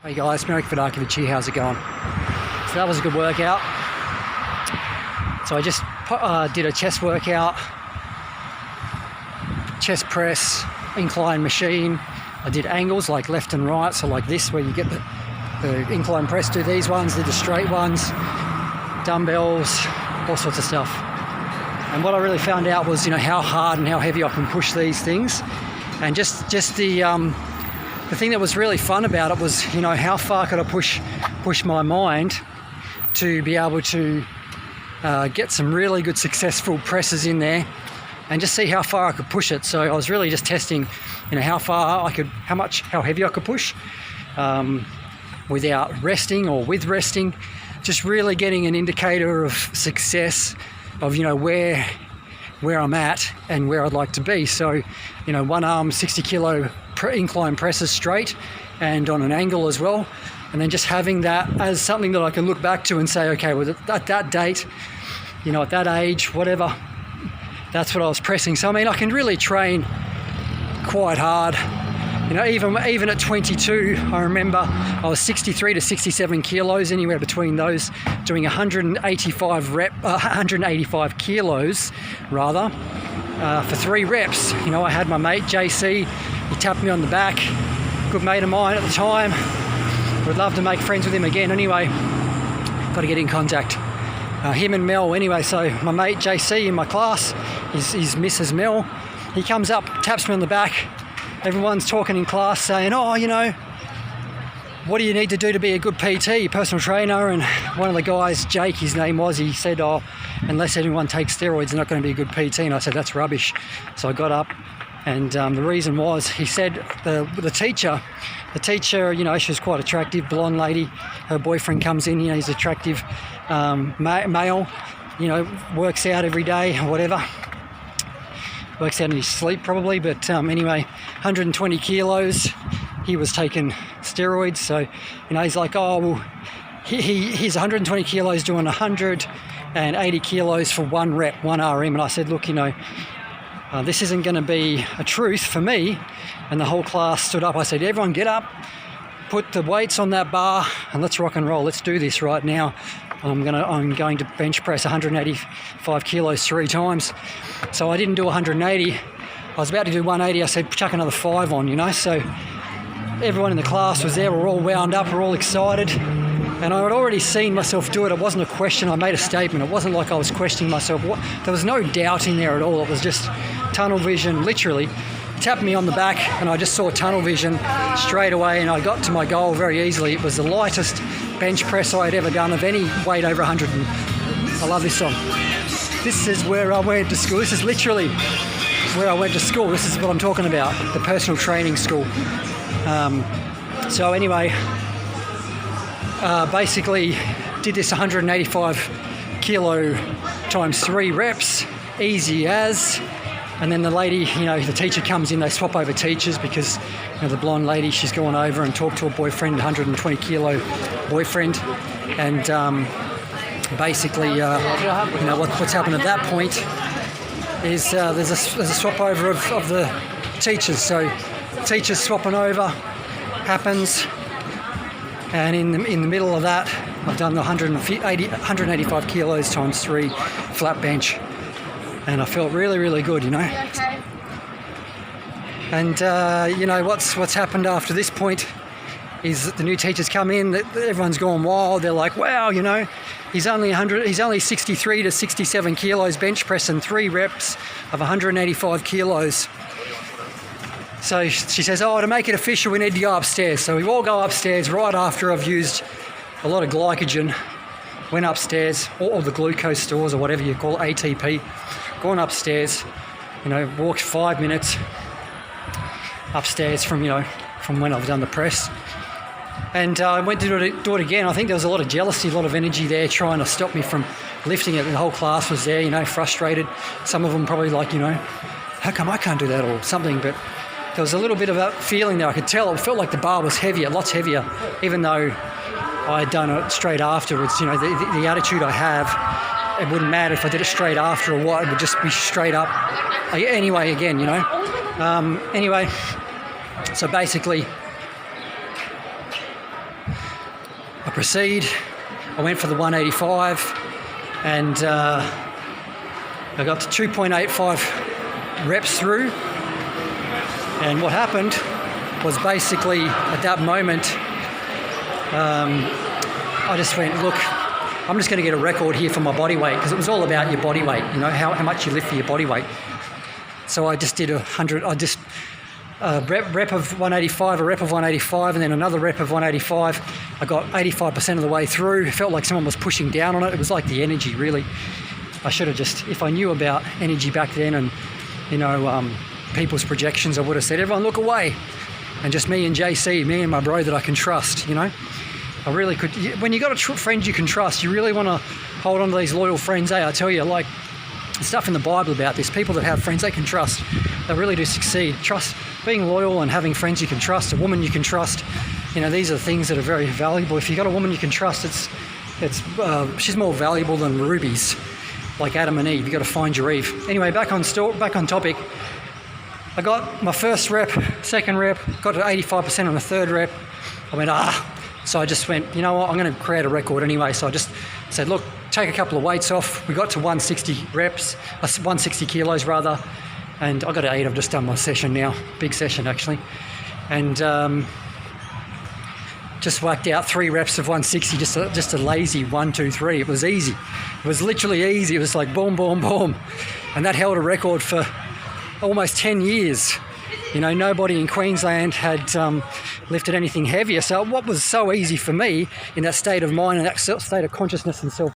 Hey guys, Marek Vidakovic here, how's it going? So that was a good workout. So I just did a chest workout, chest press, incline machine. I did angles like left and right, so like this where you get the incline press, do these ones, did the straight ones, dumbbells, all sorts of stuff. And what I really found out was, how hard and how heavy I can push these things. And just the thing that was really fun about it was, how far could I push my mind to be able to get some really good successful presses in there and just see how far I could push it. So I was really just testing, how heavy I could push without resting or with resting, just really getting an indicator of success of, where I'm at and where I'd like to be. So, one arm 60 kilo incline presses straight and on an angle as well. And then just having that as something that I can look back to and say, okay, well, at that date, at that age, whatever, that's what I was pressing. So, I can really train quite hard. Even at 22, I remember I was 63 to 67 kilos, anywhere between those, doing 185 kilos rather, for 3 reps. I had my mate JC, he tapped me on the back, good mate of mine at the time. Would love to make friends with him again. Anyway, got to get in contact. Him and Mel. Anyway, so my mate JC in my class, he's Mrs. Mel. He comes up, taps me on the back. Everyone's talking in class saying, what do you need to do to be a good PT, personal trainer? And one of the guys, Jake, his name was, he said, unless anyone takes steroids, they're not going to be a good PT. And I said, that's rubbish. So I got up, and the reason was, he said, the teacher, she was quite attractive, blonde lady. Her boyfriend comes in, he's attractive, male, works out every day or whatever. Works out in his sleep probably, but anyway, 120 kilos. He was taking steroids, so he's like, he's 120 kilos doing 180 kilos for 1 rep, 1 RM. And I said, look, this isn't going to be a truth for me. And the whole class stood up. I said, everyone get up, put the weights on that bar, and let's rock and roll. Let's do this right now. I'm going to bench press 185 kilos 3 times. So I didn't do 180. I was about to do 180. I said, chuck another 5 on, So everyone in the class was there. We're all wound up. We're all excited. And I had already seen myself do it. It wasn't a question. I made a statement. It wasn't like I was questioning myself. There was no doubt in there at all. It was just tunnel vision, literally. Tapped me on the back, and I just saw tunnel vision straight away, and I got to my goal very easily. It was the lightest bench press I had ever done of any weight over 100. And I love this song. This is where I went to school. This is literally where I went to school. This is what I'm talking about, the personal training school. So anyway, basically did this 185 kilo times 3 reps, easy as. And then the lady, the teacher comes in, they swap over teachers because, the blonde lady, she's gone over and talked to her boyfriend, 120 kilo boyfriend. And basically, what's happened at that point is there's a swap over of the teachers. So teachers swapping over happens. And in the middle of that, I've done the 185 kilos times 3 flat bench. And I felt really, really good, Okay. And, what's happened after this point is that the new teachers come in, everyone's gone wild. They're like, wow, he's only 63 to 67 kilos bench press and 3 reps of 185 kilos. So she says, to make it official, we need to go upstairs. So we all go upstairs right after I've used a lot of glycogen. Went upstairs, or the glucose stores or whatever you call ATP. Gone upstairs, walked 5 minutes upstairs from when I've done the press. And I went to do it again. I think there was a lot of jealousy, a lot of energy there trying to stop me from lifting it. The whole class was there, frustrated. Some of them probably like, how come I can't do that or something? But there was a little bit of that feeling there. I could tell. It felt like the bar was heavier, lots heavier, even though I had done it straight afterwards. The attitude I have, it wouldn't matter if I did it straight after or what. It would just be straight up. Anyway, again, Anyway, so basically I proceed. I went for the 185 and I got to 2.85 reps through. And what happened was basically at that moment, I just went, look, I'm just going to get a record here for my body weight, because it was all about your body weight, you know, how much you lift for your body weight. So I just did 100, I just rep of 185, a rep of 185, and then another rep of 185. I got 85% of the way through. It felt like someone was pushing down on it. It was like the energy, really. I should have just, if I knew about energy back then and, you know, people's projections, I would have said, everyone look away. And just me and JC, me and my bro that I can trust, you know. I really could, when you got a friend you can trust, you really want to hold on to these loyal friends, I tell you, like, stuff in the Bible about this. People that have friends they can trust, they really do succeed. Trust, being loyal and having friends you can trust, a woman you can trust, you know, these are things that are very valuable. If you've got a woman you can trust, she's more valuable than rubies, like Adam and Eve. You've got to find your Eve. Anyway, back on topic. I got my first rep, second rep, got to 85% on the third rep. I went, So I just went, you know what, I'm going to create a record anyway. So I just said, look, take a couple of weights off. We got to 160 reps, 160 kilos rather. And I got to 8. I've just done my session now, big session actually. And just whacked out 3 reps of 160, just a lazy 1, 2, 3. It was easy. It was literally easy. It was like boom, boom, boom. And that held a record for almost 10 years. You know, nobody in Queensland had lifted anything heavier. So what was so easy for me in that state of mind and that state of consciousness and self